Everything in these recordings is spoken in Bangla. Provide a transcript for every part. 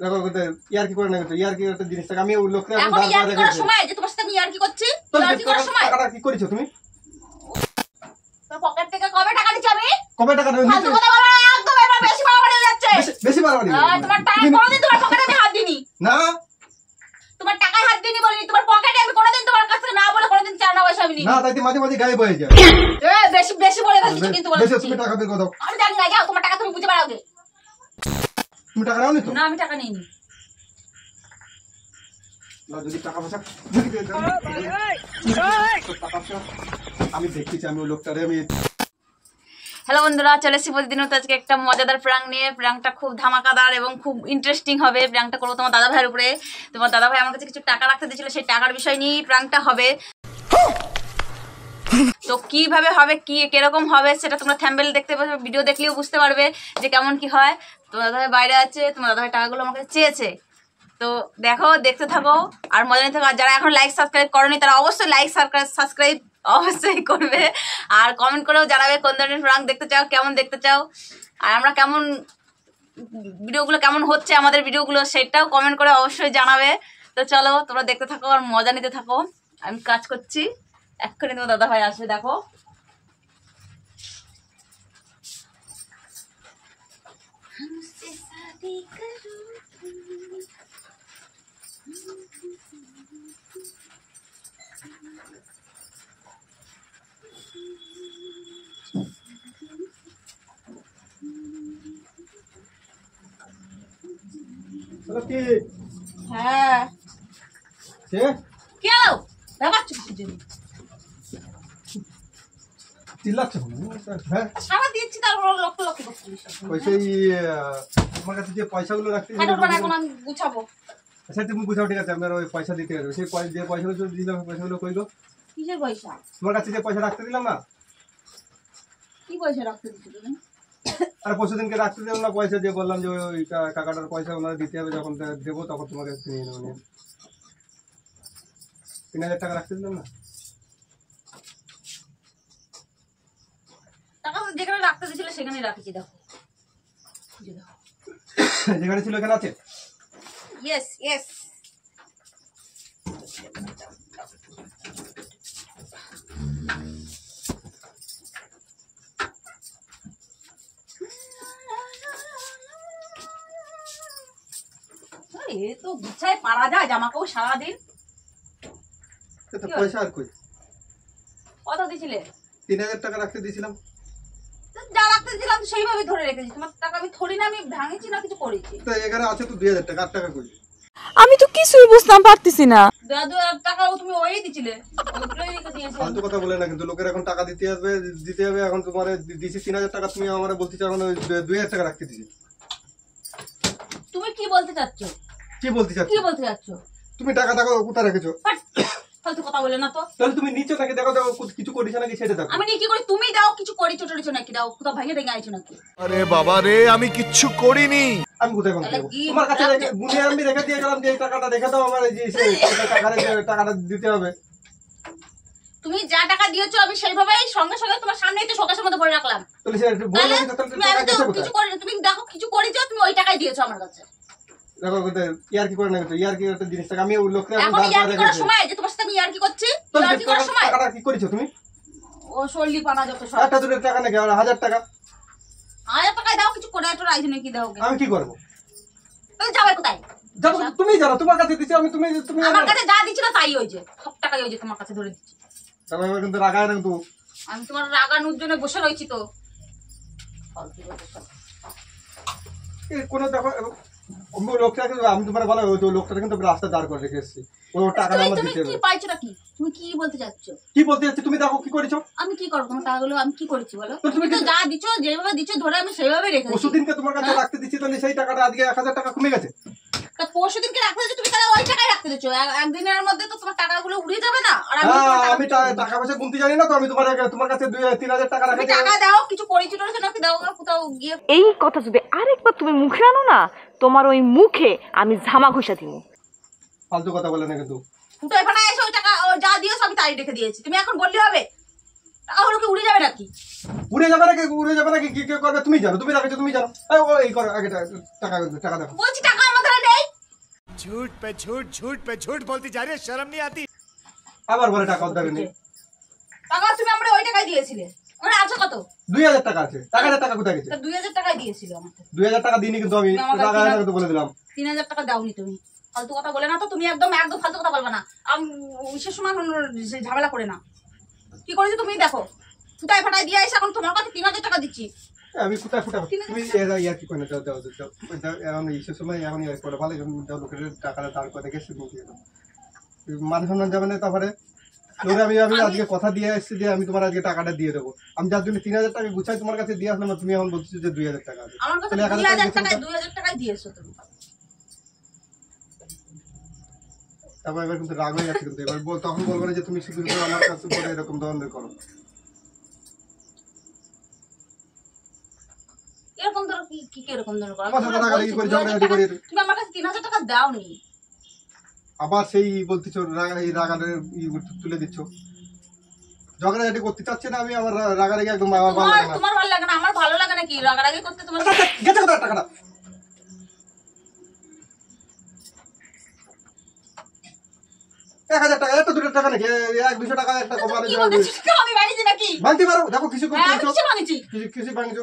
দেখো ইয়ার কি করে না কিন্তু ইয়ার কি একটা জিনিসটাকে আমি ওই লোককে এখন ইয়ার কি করার সময় যে তোমার সাথে আমি ইয়ার কি করছি ইয়ার কি করার সময় টাকাটা কি করেছো তুমি তোর পকেট থেকে কবে টাকা দিচ্ছ আমি কবে টাকা দিয়েছো ফালতু কথা বলবা না একদম এবার বেশি বাড়াবাড়ি হয়ে যাচ্ছে বেশি বাড়াবাড়ি তোমার টাকা কোনোদিন তোমার পকেটে আমি হাত দিইনি না তোমার টাকায় হাত দিইনি বলিনি তোমার পকেটে আমি কোনোদিন তোমার কাছ থেকে না বলে কোনোদিন চানা পয়সা আমি নিইনি না তাইতে মাঝে মাঝে গায়েব হয়ে যায় বেশি বেশি বলে ফেলছিস কিন্তু বেশি বলছিস তুমি টাকা বের করে দাও আমি জানি না যাও তোমার টাকা তুমি বুঝে বেড়াও গে তুমি টাকা নাও নি তো না আমি টাকা নিইনি না যদি টাকা পয়সা আমি দেখতেছি আমি ওই লোকটারে আমি হ্যালো বন্ধুরা, চলে এসেছি প্রতিদিন আজকে একটা মজাদার প্র্যাঙ্ক নিয়ে। প্র্যাঙ্কটা খুব ধামাকাদার এবং খুব ইন্টারেস্টিং হবে। প্র্যাঙ্কটা করবো তোমার দাদা ভাইয়ের উপরে। তোমার দাদা ভাই আমার কাছে কিছু টাকা রাখতে দিয়েছিল, সেই টাকার বিষয় নিয়ে প্র্যাঙ্কটা হবে। তো কিভাবে হবে, কি কিরকম হবে সেটা তোমরা থ্যাম্বনেল দেখতে পাবে, ভিডিও দেখলেও বুঝতে পারবে যে কেমন কি হয়। তোমার দাদা ভাই বাইরে আছে, তোমার দাদা ভাই টাকাগুলো আমার কাছে চেয়েছে। তো দেখো, দেখতে থাকো আর মজা নিতে থাকো। আর যারা এখন লাইক সাবস্ক্রাইব করোনি তারা অবশ্যই লাইক সাবস্ক্রাইব অবশ্যই করবে। আর কমেন্ট করেও জানাবে কোন ধরনের প্র্যাঙ্ক দেখতে চাও, কেমন দেখতে চাও, আর আমরা কেমন ভিডিওগুলো কেমন হচ্ছে আমাদের ভিডিওগুলো সেটাও কমেন্ট করে অবশ্যই জানাবে। তো চলো তোমরা দেখতে থাকো আর মজা নিতে থাকো। আমি কাজ করছি, এক্ষুনি তোমার দাদা ভাই আসবে। দেখো হ্যাঁ কি হলো ব্যাপারটা কিছু জন্য চিল্লাচ্ছ হ্যাঁ সারা দিচ্ছি তারপর লক্ষ লক্ষ করছিস পয়সা তোমার কাছে যে পয়সাগুলো রাখতে এখন আমি গুছাবো। আচ্ছা তুমি বুঝাও, ঠিক আছে আমরা ওই পয়সা দিতে হবে। সেই যে পয়সাগুলো দিলাম পয়সাগুলো কই গো? কিসের পয়সা? তোমার কাছে যে পয়সা রাখতে দিলাম না। কি পয়সা রাখতে দিচ্ছ তুমি? আর পরশুদিনকে রাখতে দিলাম না পয়সা, দিয়ে বললাম যে ওই কাকাটার পয়সা ওনারা দিতে হবে, যখন দেবো তখন তোমাকে নিয়ে নেবো। 3000 টাকা রাখতে দিলাম না। টাকা যেখানে রাখতে দিয়েছিল সেখানেই রাখেছি। দেখো যেখানে ছিল এখানে আছে। Yes yes. এ তো গুছায় পারা যায় জামা কাপড় সারাদিন। পয়সা আর কই? কত দিছিলে? 3000 টাকা রাখতে দিয়েছিলাম। যা রাখতে দিলাম সেইভাবে ধরে রেখেছি। তোমার টাকা আমি থরি না, আমি ভাঙিছি না কিছু করেছি। তো এখানে আছে তো 2000 টাকা। 8 টাকা কই? আমি তো কিছুই বুঝতাম পারতেছি না। দাদু টাকা তুমি ওই দিছিলে, ওইগুলোই রেখে দিয়েছি। ফালতু কথা বলে না কিন্তু, লোকের এখন টাকা দিতে হবে। এখন তোমার দিছি 3000 টাকা, তুমি আমারে বলতেছো এখন 2000 টাকা রাখতে দিছি। তুমি কি বলতে চাচ্ছ? কি বলতে চাচ্ছ? তুমি টাকা কোথায় রেখেছো? ফালতু কথা বলে না তো। তাহলে তুমি নিচে নাকি দেখো কিছু করিস নাকি সেটা দেখো। আমি কি করি? তুমি দাও, কিছু করি চটরিছো নাকি? দাও কোথাও ভাঙে ভেঙে আইছো নাকি? আরে বাবা রে, আমি কিচ্ছু করিনি। আমি কোথায় ভাঙতে যাবো? তোমার কাছে গুনে আমি রেখে দিয়ে গেলাম যে এই টাকাটা রেখে দাও আমার, এই যে টাকাটা দিতে হবে। তুমি যা টাকা দিয়েছো আমি সেইভাবেই সঙ্গে সঙ্গে তোমার সামনেই তো শোকেসের মধ্যে ভরে রাখলাম। তাহলে সে বলে টাকা গেছে কোথায়? কিছু করি তুমি দেখো, কিছু করেছো তুমি, ওই টাকাই দিয়েছো আমার কাছে। দেখো ইয়ার কি করে না কিন্তু ইয়ার কি একটা জিনিসটাকে আমি ওই লোককে এখন ইয়ার কি করার সময় যে তোমার সাথে আমি ইয়ার কি করছি? ইয়ার কি করার সময় টাকাটা কি করেছো তুমি? ও সল্লি পানা যত সব। একটা দুটো টাকা নাকি 1000 টাকা? 1000 টাকায় দাও, কিছু করে একটা রাইজ নাকি দাও। আমি কি করব? তাহলে যাবে কোথায়? যাবো তুমি জানো, তোমার কাছে দিছি আমি। তুমি আমার কাছে যা দিছিল তাই হইছে, সব টাকাই হইছে তোমার কাছে ধরে দিচ্ছি। তবে আমি কিন্তু রাগায় না কিন্তু। আমি তোমার রাগানোর জন্য বসে রইছি তো। এই কোন দেখো লোকটাকে আমি তোমার বলা ওই লোকটাকে কিন্তু রাস্তা দাঁড় করে রেখে এসেছি। ও টাকা আমার দিতে হবে। তুমি কি পাইছো নাকি? তুমি কি বলতে যাচ্ছ? কি বলতে যাচ্ছ? তুমি দেখো কি করেছো। আমি কি করব? তোমার টাকাগুলো আমি কি করেছি বলো? তুমি তো যা দিছো, যেভাবে দিছো ধরে আমি সেইভাবে রেখেছি। পরশুদিনকে তোমার কাছে রাখতে দিচ্ছি, তাহলে সেই টাকাটা আজকে 1000 টাকা কমে গেছে। তা পরশুদিনকে রাখতে দিছো তুমি, তাহলে ওই টাকাই রাখতে দিছো। একদিনের মধ্যে তো তোমার টাকাগুলো উড়ে যাবে না। আর আমি টাকা পয়সা গুনতে জানি না তো, আমি তোমার কাছে 3000 টাকা রাখি। টাকা দাও, কিছু করেছি টরেছো নাকি দাও, কোথাও গিয়ে। এই কথা যদি আরেকবার তুমি মুখে আনো না, তোমার ওই মুখে আমি ঝামা ঘষা দিব। ফালতু কথা বলে না কিন্তু। তো এখানে এসে ওই টাকা যা দিয়েছো আমি তাই রেখে দিয়েছি। তুমি এখন বললে হবে? টাকাগুলো কি উড়ে যাবে নাকি? উড়ে যাবে নাকি কি করবে তুমি জানো। তুমি রাখেছো তুমি জানো। এই করো আগে টাকা দাও। বলছি টাকা আমার ধরে নেই। झूठ पे झूठ झूठ पे झूठ बोलती जा रही है शर्म नहीं आती আবার বলে টাকা উদ্ধার নেই। টাকা তুমি আমরা ওই টাকায় দিয়েছিলে, ওখানে আছে কত? 2000 টাকা আছে। 1000 টাকা কোথায় গেছে? 2000 টাকায় দিয়েছিল আমাকে। 2000 টাকা দিইনি কিন্তু আমি তুমি আমাকে টাকা তো বলে দিলাম। 3000 টাকা দাওনি তুমি। ফালতু কথা বলে না তো, তুমি একদম ফালতু কথা বলবে না। বিশেষ সময় ঝামেলা করে না। কি করেছো তুমি দেখো, ফুটাই ফাটাই দিয়ে এসে এখন তোমার কাছে 3000 টাকা দিচ্ছি। আমি কোথায় ফুটা তুমি ইয়া কি করে দাও এখন এই সময় এখন ইয়া করে ভালো লোকের টাকাটা দাঁড় করে গেছে মান সম্মান যাবে না। তারপরে ধরে আমি আজকে কথা দিয়ে এসেছি যে আমি তোমার আজকে টাকাটা দিয়ে দেবো। আমি যার জন্য 3000 টাকা গুছাই তোমার কাছে দিয়ে আসলাম, তুমি এখন বলছো যে 2000 টাকা আছে। আমার কাছে 2000 টাকায় দিয়েছো তুমি। তারপর এবার কিন্তু রাগ হয়ে যাচ্ছে, কিন্তু এবার তখন বলবো না যে তুমি শুধু আমার কাছে বলে এরকম ধরনের করো। এরকম ধরো কি এরকম ধরো করো? তুমি আমার কাছে 3000 টাকা দাওনি। আবার সেই বলতেছো এই রাগারের তুলে দিচ্ছ। ঝগড়াঝাটি করতে চাচ্ছে না আমি, আমার রাগারাগি একদম ভালো লাগে না। তোমার ভালো লাগে না, আমার ভালো লাগে নাকি রাগারাগি করতে? তোমার গেছে কোথায় টাকাটা? 1000 টাকা, একটা 200 টাকা নাকি? 100-200 টাকা একটা কমানো কি বলছিস? আমি বানিয়েছি নাকি? ভাঙতে পারো? দেখো কিছু করতেছো, কিছু ভাঙিছি। কিছু ভাঙিছো।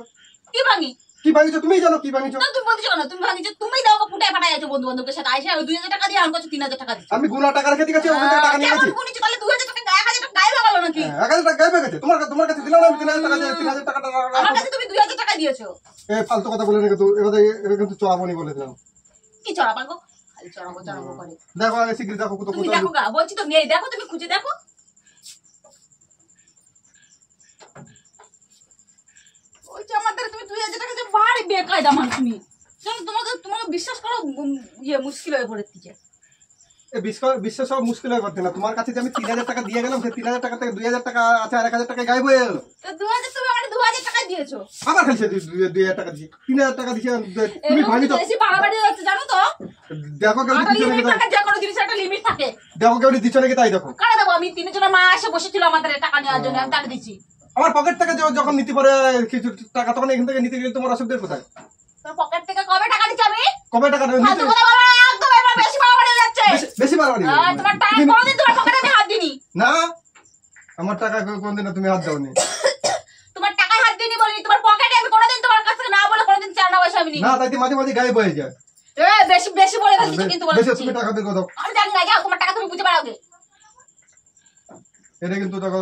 কি ভাঙি? কি ভাঙিছো তুমি জানো? কি ভাঙিছো? তুমি বলছো কেন? তুমি ভাঙিছো, তুমি দাও ফুটায় ফাটায় আছো বন্ধু বান্ধবের সাথে আইসা 2000 টাকা দিয়ে আমাকে 3000 টাকা দিচ্ছি। আমি গুনা টাকা রেখে দিয়েছি, ওখান থেকে টাকা নিয়ে গেছি। কেমন গুনিছি তাহলে? 2000 টাকা 1000 টাকা গায়ে লাগালো নাকি? 1000 টাকা গায়েব হয়ে গেছে। তোমার কাছে দিলাম আমি 3000 টাকা, 3000 টাকাটা আমার কাছে তুমি 2000 টাকা দিয়েছো। ফালতু কথা বলে না কিন্তু এবার কিন্তু চড়াবনি বলে দিলাম। কি চড়াবো? খালি চড়াবো করে। দেখো আগে সিগারেট দেখো কত তুমি দেখো গা, বলছি তো নেই, দেখো তুমি খুঁজে দেখো। ওই যে আমাদের তুমি 2000 টাকা যে ভারী বেকায়দা মানুষ তুমি। তোমাকে বিশ্বাস করো মুশকিল হয়ে পড়েছে। বিশ্বাস সব মুশকিল হয়ে পড়ছে না। তোমার কাছে যে আমি 3000 টাকা দিয়ে গেলাম, সেই 3000 টাকা থেকে 2000 টাকা আছে, আর 1000 টাকা গায়েব হয়ে গেল। তো 2000 তুমি আমাকে 2000 টাকা দিয়েছো। আবার খালি 2000 টাকা দিছি, 3000 টাকা দিছি। তুমি ভাঙি তো বেশি বাড়াবাড়ি হচ্ছে জানো তো। দেখো কেউ একটা দিচ্ছে লিমিট নাকি, থাকে, যে কোনো জিনিসের একটা লিমিট থাকে। দেখো কেউ দিচ্ছে নাকি তাই দেখো। কারে দেবো? আমি 3 জনের মা এসে বসেছিল আমাদের টাকা নেওয়ার জন্য, আমি তাকে দিচ্ছি। আমার পকেট থেকে যখন নিতে পারে কিছু টাকা, তখন এখান থেকে নিতে গেলে তোমার অসুবিধা কোথায়? তোর পকেট থেকে কবে টাকা দিচ্ছি আমি? কবে টাকা নিতে? ফালতু কথা বলবো না, একদম এবার বেশি বাড়াবাড়ি হয়ে যাচ্ছে। বেশি বাড়াবাড়ি। তোমার টাকা কোনোদিন তোমার পকেটে আমি হাত দিইনি। না, আমার টাকা কোনদিন তুমি হাত দাওনি। তোমার টাকায় হাত দিইনি বলিনি, তোমার পকেটে আমি কোনোদিন তোমার কাছ থেকে না বলে কোনোদিন চানা পয়সা আমি নিইনি। না, তাই মাঝে মাঝে গায়েব হয়ে যায়। বেশি বেশি বলে ফেলছিস কিন্তু বলে বেশি তুমি টাকা বের করে দাও। আমি জানি না, যাও তোমার টাকা তুমি বুঝে পারোগে। এটা কিন্তু দেখো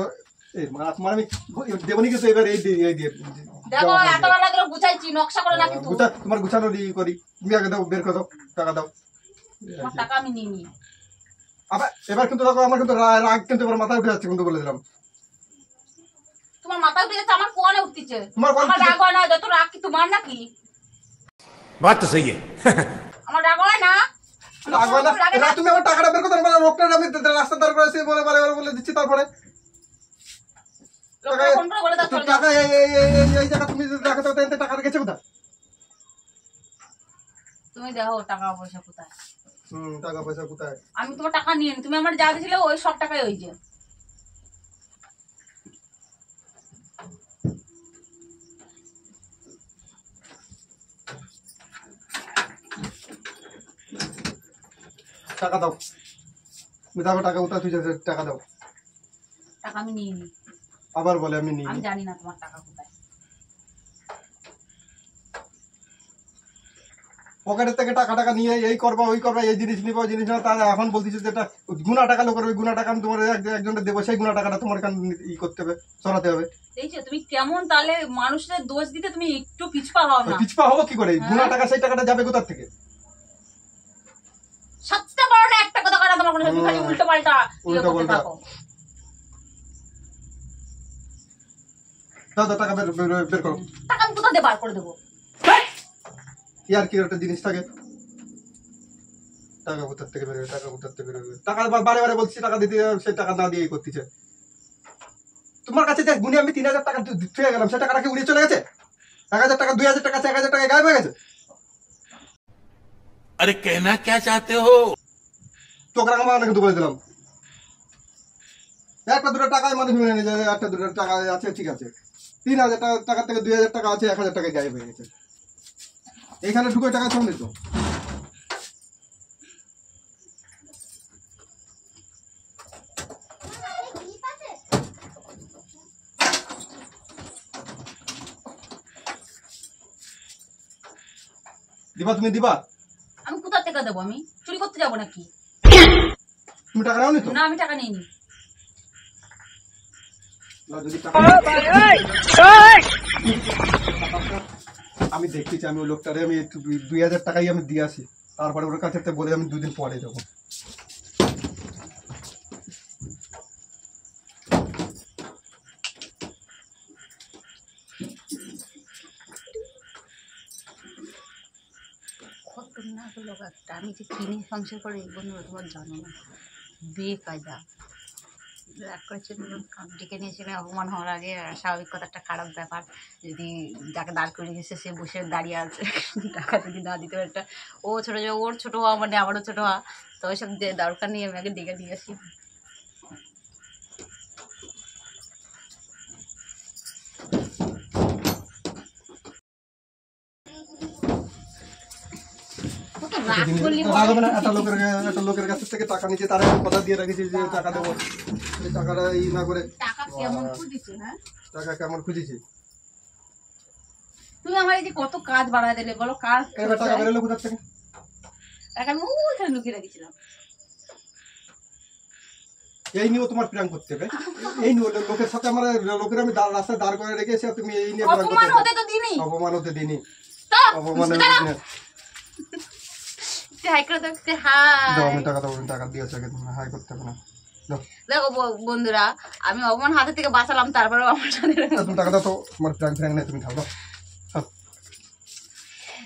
এই তোমার আমি দেবনি কিন্তু এবার এই দিয়ে দেখো এত বেলা ধরে গুছাইছি, নকশা করে না কিন্তু। তোমার গুছানো করি, তুমি আগে দাও, বের করে দাও, টাকা দাও। তোমার টাকা আমি নিইনি। আবার এবার কিন্তু দেখো আমার কিন্তু রাগ কিন্তু এবার মাথায় উঠে যাচ্ছে, কিন্তু বলে দিলাম। তোমার মাথায় উঠে যাচ্ছে, আমার কোয়ানে উঠতেছে। তোমার আমার রাগ হয় না, যত রাগ কি তোমার নাকি? बात तो सही है আমার রাগ হয় না। রাগ হয় না? এবার তুমি আমার টাকাটা বের করতে পারো, লোকটা আমি রাস্তা দাঁড় করে এসে বলে দিচ্ছি। তারপরে লোকটা ফোন করে বলে দাও চলে যাও। টাকা এই জায়গা তুমি রাখো, তো টাকা রেখেছে কোথায়? তুমি দেখো টাকা পয়সা কোথায়। টাকা পয়সা কোথায়? আমি তোমার টাকা নিয়ে নি, তুমি আমার যা দিয়েছিলে ওই সব টাকাই ওই যে। টাকা দাও, দেখো টাকা কোথায় তুই টাকা দাও। টাকা আমি নিয়ে নি। আবার বলে আমি নিই। আমি জানি না তোমার টাকা কোথায়। পকেটের থেকে টাকা নিয়ে এই করবা ওই করবা, এই জিনিস নিবা ওই জিনিস না, তার এখন বলতেছি যে এটা গুনা টাকা লোকের, ওই গুনা টাকা আমি তোমার একজনকে দেবো, সেই গুনা টাকাটা তোমার কাছে ই করতে হবে, সরাতে হবে। দেখছো তুমি কেমন তাহলে মানুষের দোষ দিতে তুমি একটু পিছপা হও না। পিছপা হবো কি করে? গুনা টাকা সেই টাকাটা যাবে কোথার থেকে? সবচেয়ে বড় না একটা কথা কাটা তোমার কোনো খালি উল্টো পাল্টা উল্টো পাল্টা। দাও টাকা বের করো। টাকা আমি কোথা দিয়ে বার করে দেবো? ইয়ার কি একটা জিনিস থাকে, টাকা কোথার থেকে বেরোবে, টাকা কোথার থেকে বেরোবে। টাকা বারে বারে বলছি টাকা দিতে, সে টাকা না দিয়ে করতেছে। তোমার কাছে যে গুনে আমি 3000 টাকা ছুঁয়ে গেলাম, সে টাকাটা কি উড়িয়ে চলে গেছে? 1000 টাকা 2000 টাকা আছে, 1000 টাকা গায়েব হয়ে গেছে। अरे कहना क्या चाहते हो? তোকে আমার কিন্তু বলে দিলাম, একটা দুটো টাকায় মানুষ মেনে নিয়ে যায়, একটা দুটো টাকা আছে ঠিক আছে, 3000 টাকা থেকে 2000 টাকা আছে, 1000 টাকা গায়েব হয়ে গেছে। এখানে ঢুকে টাকা কম দিত। দিবা তুমি দিবা? আমি কোথা থেকে দেবো? আমি চুরি করতে যাবো নাকি? তুমি টাকা নাও নি তো? না, আমি টাকা নিইনি। না, যদি টাকা আমি দেখতেছি, আমি ওই লোকটারে আমি 2000 টাকাই আমি দিয়ে আসি, তারপরে ওর কাছে একটা বলে আমি 2 দিন পরে দেবো। খতরনাক লোক একটা। আমি যে কিনে সংসার করে এই বন্ধু তোমার জানো না, বেকায়দা রাগ করেছিল, ডেকে নিয়েছিল অপমান হওয়ার আগে। স্বাভাবিক কথা, একটা খারাপ ব্যাপার। যদি যাকে দাঁড় করে গেছে সে বসে দাঁড়িয়ে আছে, টাকা যদি না দিতে পারে, একটা ও ছোটো, ওর ছোটো হওয়া মানে আমারও ছোটো হওয়া, তো ওইসব দরকার নিয়ে আমি আগে ডেকে নিয়ে আসি। একটা লোকের কাছ থেকে টাকা নিচে, তারা কথা দিয়ে রেখেছি যে টাকা দেবো, টাকাটা ই না করে টাকা কেমন খুঁজেছে? হ্যাঁ, টাকা কেমন খুঁজেছি? তুমি আমার এই যে কত কাজ বাড়ায় দিলে বলো, কাজ এবার টাকা বেরোলো কোথার থেকে? টাকা আমি ওইখানে লুকিয়ে রেখেছিলাম। এই নিয়েও তোমার প্ল্যান করতে হবে? এই নিয়ে লোকের সাথে আমার লোকের আমি রাস্তায় দাঁড় করে রেখেছি, তুমি এই নিয়ে প্ল্যান অপমান করতে? হতে তো দিনি, অপমান হতে দিনি, তো অপমান হতে দিনি। হাই করে দেখতে। হাই, আমি টাকা দেবো, টাকা দিয়েছে, হাই করতে হবে না। দেখো বন্ধুরা, আমি অপমান হাতে থেকে বাঁচালাম, তারপরেও আমার সাথে তুমি টাকা দাও তো, তোমার প্ল্যান ফ্ল্যান নেই, তুমি থাকো।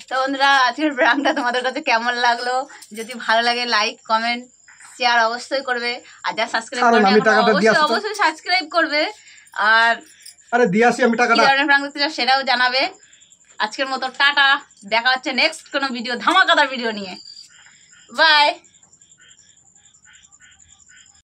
তো বন্ধুরা, আজকের প্রাঙ্কটা তোমাদের কাছে কেমন লাগলো? যদি ভালো লাগে লাইক কমেন্ট শেয়ার অবশ্যই করবে, আর যারা সাবস্ক্রাইব করবে অবশ্যই সাবস্ক্রাইব করবে, আর আরে দিয়ে আসি আমি টাকাটা। কি ধরনের প্রাঙ্ক দেখতে চাও সেটাও জানাবে। আজকের মতো টাটা, দেখা হচ্ছে নেক্সট কোনো ভিডিও, ধামাকাদার ভিডিও নিয়ে। বাই।